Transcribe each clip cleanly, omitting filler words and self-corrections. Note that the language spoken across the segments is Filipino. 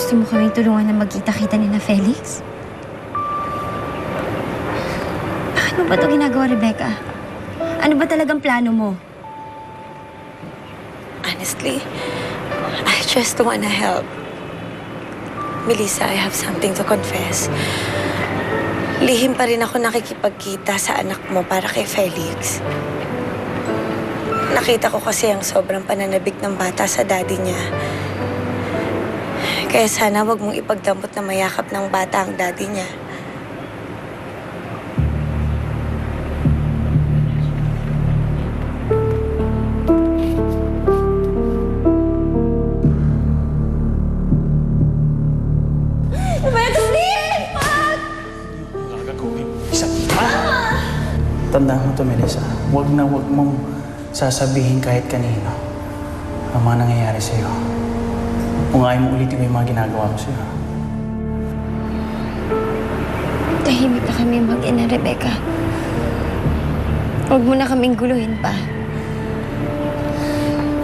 Gusto mo kaming tulungan na magkita-kita ni na Felix? Bakit mo ba ito ginagawa, Rebecca? Ano ba talagang plano mo? Honestly, I just wanna help. Melissa, I have something to confess. Lihim pa rin ako nakikipagkita sa anak mo para kay Felix. Nakita ko kasi ang sobrang pananabik ng bata sa daddy niya. Kaya sana wag mong ipagdamot na mayakap ng bata ang daddy niya. Tandaan mo to, Melissa. Huwag mong sasabihin kahit kanino ang mga nangyayari sa'yo. Kung ayaw mo ulitin mo yung mga ginagawa ko sa'yo. Tahimik na kami mag-ina, Rebecca. Huwag mo na kaming guluhin pa.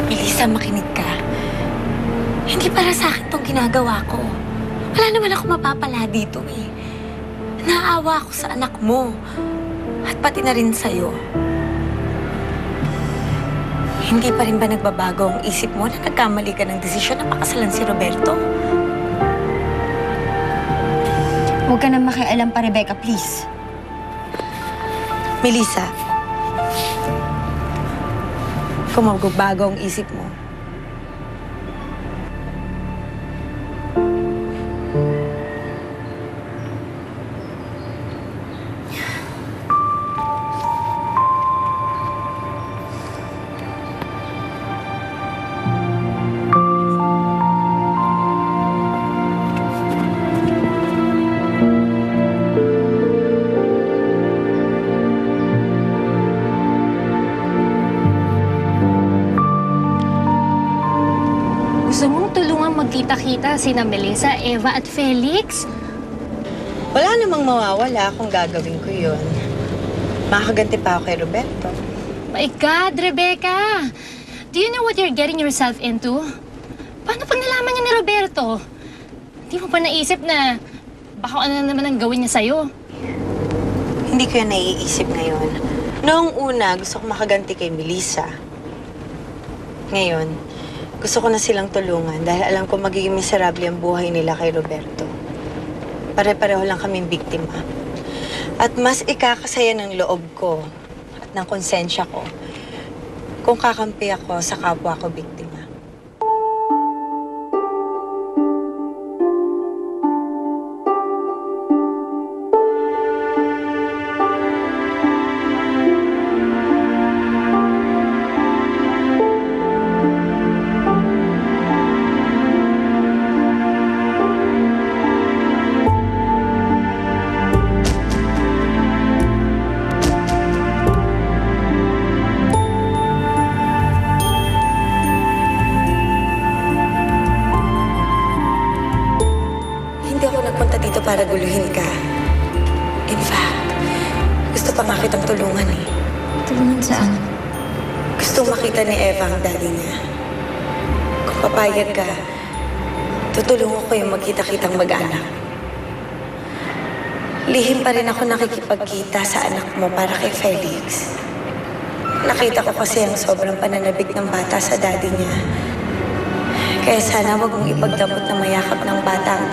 Melissa, makinig ka. Hindi para sa akin tong ginagawa ko. Wala naman ako mapapala dito eh. Naawa ako sa anak mo. At pati na rin sa'yo. Hindi pa rin ba nagbabago ang isip mo na nagkamali ka ng desisyon na pakasalan si Roberto? Huwag ka na makialam pa, Rebecca, please. Melissa, kung magbabago ang isip mo, Gusto mong tulungan magkita-kita sina Melissa, Eva at Felix? wala namang mawawala kung gagawin ko yun. Makaganti pa ako kay Roberto. My God, Rebecca! Do you know what you're getting yourself into? Paano pag nalaman niya ni Roberto? Hindi mo pa naisip na baka ano na naman ang gawin niya sa'yo? Hindi ko yan naiisip ngayon. Noong una, gusto ko makaganti kay Melissa. Ngayon, gusto ko na silang tulungan dahil alam ko magiging miserable ang buhay nila kay Roberto. Pare-pareho lang kaming biktima. At mas ikakasaya ng loob ko at ng konsensya ko kung kakampi ako sa kapwa ko biktima. Hindi ako nagpunta dito para guluhin ka. In fact, gusto pa nga kitang tulungan eh. Tulungan saan? Gusto makita ni Eva ang daddy niya. Kung papayag ka, tutulungan ko yung magkita-kitang mag-anak. Lihim pa rin ako nakikipagkita sa anak mo para kay Felix. Nakita ko kasi ang sobrang pananabik ng bata sa daddy niya. Kaya sana wag mong ipagdamot na mayakap ng bata ang